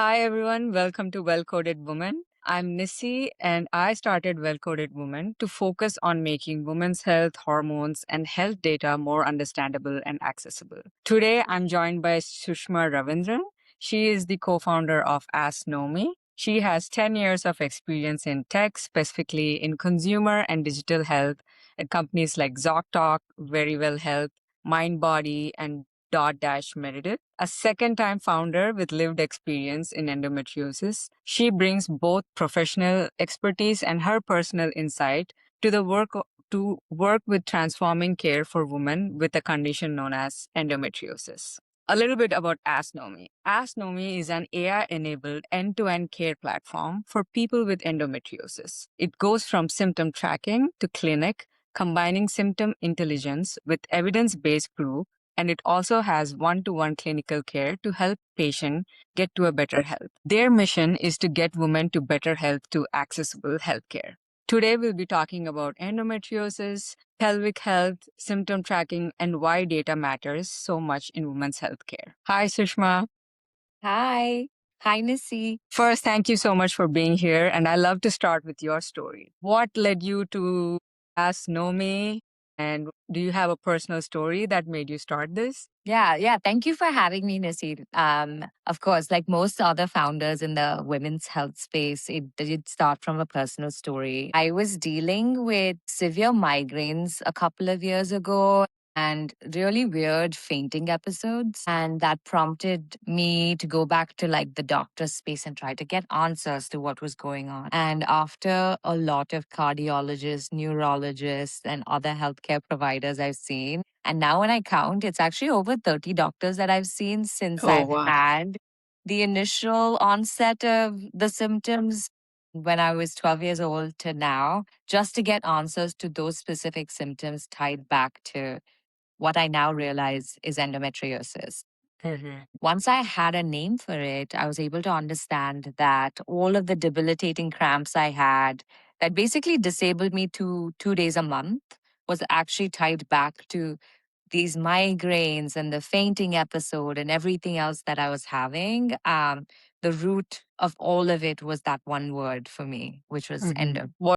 Hi, everyone. Welcome to Well Coded Woman. I'm Nissy, and I started Well Coded Woman to focus on making women's health, hormones, and health data more understandable and accessible. Today, I'm joined by Sushma Ravindran. She is the co founder of AskNomi. She has 10 years of experience in tech, specifically in consumer and digital health at companies like ZocTalk, Verywell Health, MindBody, and Dash Meredith, a second time founder with lived experience in endometriosis. She brings both professional expertise and her personal insight to the work with transforming care for women with a condition known as endometriosis. A little bit about AskNomi. AskNomi is an AI-enabled end-to-end care platform for people with endometriosis. It goes from symptom tracking to clinic, combining symptom intelligence with evidence-based proof, and it also has one-to-one clinical care to help patients get to a better health. Their mission is to get women to better health to accessible healthcare. Today, we'll be talking about endometriosis, pelvic health, symptom tracking, and why data matters so much in women's healthcare. Hi, Sushma. Hi. Hi, Nissy. First, thank you so much for being here. And I love to start with your story. What led you to Ask Nomi? And do you have a personal story that made you start this? Yeah. Thank you for having me, Nissy. Of course, like most other founders in the women's health space, it did start from a personal story. I was dealing with severe migraines a couple of years ago and really weird fainting episodes. And that prompted me to go back to like the doctor's space and try to get answers to what was going on. And after a lot of cardiologists, neurologists, and other healthcare providers I've seen, and now when I count, it's actually over 30 doctors that I've seen since Oh, I've wow. had the initial onset of the symptoms when I was 12 years old to now, just to get answers to those specific symptoms tied back to what I now realize is endometriosis. Mhm. Once I had a name for it, I was able to understand that all of the debilitating cramps I had that basically disabled me to 2 days a month was actually tied back to these migraines and the fainting episode and everything else that I was having. The root of all of it was that one word for me, which was endo. What